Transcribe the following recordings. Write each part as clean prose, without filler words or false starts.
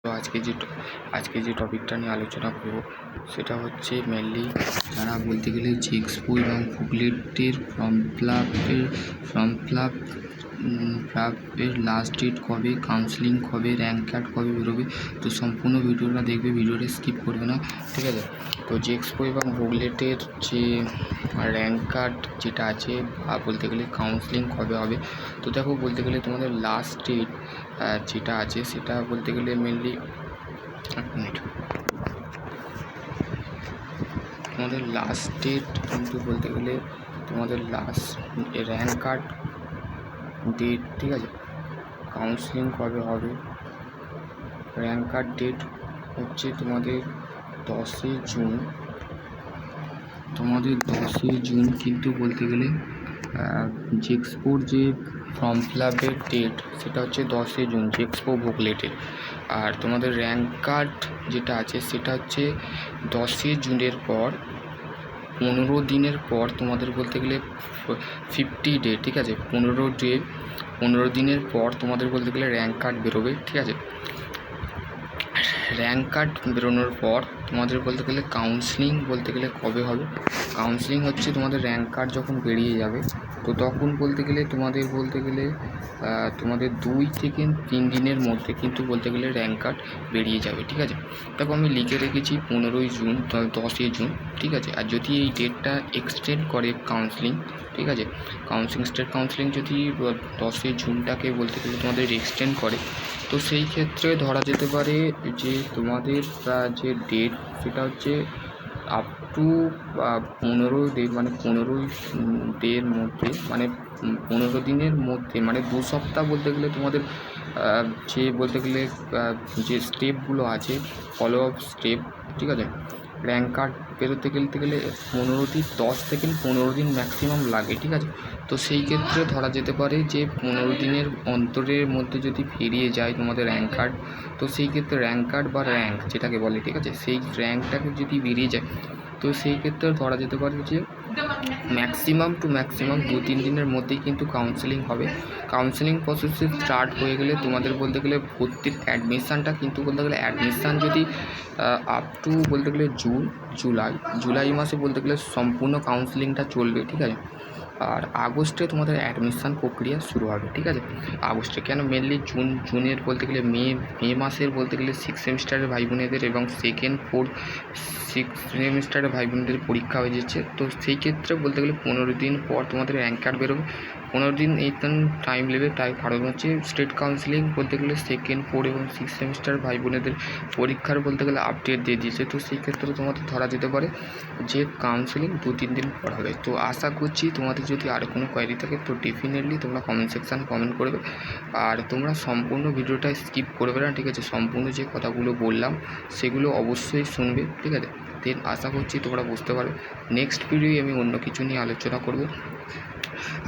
তো আজকে যে টপিকটা নিয়ে আলোচনা করব সেটা হচ্ছে মেনলি যারা বলতে গেলে জেএক্সপো এবং বুকলেটের ফর্ম ফিল আপের লাস্ট ডেট কবে, কাউন্সেলিং কবে, র্যাঙ্ক কার্ড কবে বেরোবে। তো সম্পূর্ণ ভিডিওটা দেখবে, ভিডিওটা স্কিপ করবে না, ঠিক আছে। তো জেএক্সপো এবং বুকলেটের যে র্যাঙ্ক কার্ড যেটা আছে বা বলতে গেলে কাউন্সেলিং কবে হবে, তো দেখো বলতে গেলে তোমাদের লাস্ট ডেট যেটা আছে সেটা বলতে গেলে মেনলি তোমাদের লাস্ট ডেট কিন্তু বলতে গেলে তোমাদের লাস্ট র্যাঙ্ক কার্ড ডেট, ঠিক আছে। কাউন্সেলিং কবে হবে, র্যাঙ্ক কার্ড ডেট হচ্ছে তোমাদের 10 জুন। কিন্তু বলতে গেলে জেএক্সপোর যে ফর্ম ফিল আপের ডেট সেটা হচ্ছে 10 জুন জেএক্সপো বুকলেটের। আর তোমাদের র্যাঙ্ক কার্ড যেটা আছে সেটা হচ্ছে 10 জুনের পর 15 দিনের পর তোমাদের বলতে গেলে 50 ডে, ঠিক আছে। 15 দিনের পর তোমাদের বলতে গেলে র্যাঙ্ক কার্ড বেরোবে, ঠিক আছে। র্যাঙ্ক কার্ড বেরোনোর পর তোমাদের বলতে গেলে কাউন্সেলিং বলতে গেলে কবে হবে। কাউন্সেলিং হচ্ছে তোমাদের র্যাঙ্ক কার্ড যখন বেরিয়ে যাবে তো তখন বলতে গেলে তোমাদের 2 থেকে 3 দিনের মধ্যে কিন্তু বলতে গেলে র্যাঙ্ক কার্ড বেরিয়ে যাবে, ঠিক আছে। দেখো আমি লিখে রেখেছি 15 জুন 10 জুন, ঠিক আছে। আর যদি এই ডেটটা এক্সটেন্ড করে কাউন্সেলিং, ঠিক আছে, স্টেট কাউন্সেলিং যদি 10 জুনটাকে বলতে গেলে তোমাদের এক্সটেন্ড করে, তো সেই ক্ষেত্রে ধরা যেতে পারে যে তোমাদের যে ডেট সেটা হচ্ছে আপ টু 15 ডে, মানে 15 ডের মধ্যে, মানে 15 দিনের মধ্যে, মানে 2 সপ্তাহ বলতে গেলে তোমাদের যে বলতে গেলে যে স্টেপগুলো আছে, ফলো আপ স্টেপ, ঠিক আছে। র্যাঙ্ক কার্ড বেরোতে গেলে 10 থেকে 15 দিন ম্যাক্সিমাম লাগে, ঠিক আছে। তো সেই ক্ষেত্রে ধরা যেতে পারে যে 15 দিনের অন্তরের মধ্যে যদি বেরিয়ে যায় তোমাদের র্যাঙ্ক কার্ড, তো সেই ক্ষেত্রে র্যাঙ্ক কার্ড বা র্যাঙ্ক যেটাকে বলে, ঠিক আছে, সেই র্যাঙ্কটাকে যদি বেরিয়ে যায় তো সেই ক্ষেত্রে ধরা যেতে পারে যে ম্যাক্সিমাম 2-3 দিনের মধ্যেই কিন্তু কাউন্সেলিং হবে। কাউন্সেলিং প্রসেসে স্টার্ট হয়ে গেলে তোমাদের বলতে গেলে ভর্তির অ্যাডমিশানটা কিন্তু বলতে গেলে অ্যাডমিশান যদি আপ টু বলতে গেলে জুলাই মাসে বলতে গেলে সম্পূর্ণ কাউন্সেলিংটা চলবে, ঠিক আছে। আর আগস্টে তোমাদের অ্যাডমিশান প্রক্রিয়া শুরু হবে, ঠিক আছে। আগস্টে কেন, মেনলি জুনের বলতে গেলে মে মাসের বলতে গেলে 6 সেমিস্টারের ভাই বোনেদের এবং 2nd 4th 6 সেমিস্টারের ভাই বোনেদের পরীক্ষা হয়ে যাচ্ছে। তো সেই ক্ষেত্রে বলতে গেলে 15 দিন পর তোমাদের র্যাঙ্ক কার্ড বেরোবে। 15 দিন এই টাইম নেবে, তাই কারণ হচ্ছে স্টেট কাউন্সেলিং বলতে গেলে 2nd 4 এবং 6 সেমিস্টার ভাই বোনেদের পরীক্ষার বলতে গেলে আপডেট দিয়ে দিয়েছে। তো সেই ক্ষেত্রে তোমাদের ধরা যেতে পারে যে কাউন্সেলিং 2-3 দিন পর হবে। তো আশা করছি তোমাদের যদি আরও কোনো কোয়ারি থাকে তো ডেফিনেটলি তোমরা কমেন্ট সেকশানে কমেন্ট করবে। আর তোমরা সম্পূর্ণ ভিডিওটা স্কিপ করবে না, ঠিক আছে। সম্পূর্ণ যে কথাগুলো বললাম সেগুলো অবশ্যই শুনবে, ঠিক আছে। দেন আশা করছি তোমরা বুঝতে পারবে। নেক্সট ভিডিওয় আমি অন্য কিছু নিয়ে আলোচনা করব।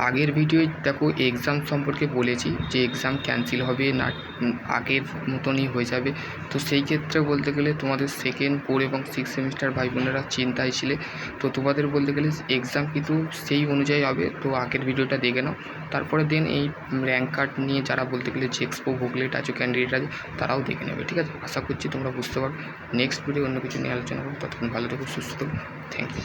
আগের ভিডিওয় দেখো এক্সাম সম্পর্কে বলেছি যে এক্সাম ক্যান্সেল হবে না, আগের মতনই হয়ে যাবে। তো সেই ক্ষেত্রে বলতে গেলে তোমাদের 2nd 4 এবং 6 সেমিস্টার ভাই বোনেরা চিন্তায় ছিলে। তো তোমাদের বলতে গেলে এক্সাম কিন্তু সেই অনুযায়ী হবে। তো আগের ভিডিওটা দেখে নাও, তারপরে দেন এই র্যাঙ্ক কার্ড নিয়ে যারা বলতে গেলে জেএক্সপো বুকলেট আছে, ক্যান্ডিডেট আছে, তারাও দেখে নেবে, ঠিক আছে। আশা করছি তোমরা বুঝতে পারবে। নেক্সট ভিডিও অন্য কিছু নিয়ে আলোচনা করবো। ততক্ষণ ভালো থেকো, সুস্থ থেকো। Thank you.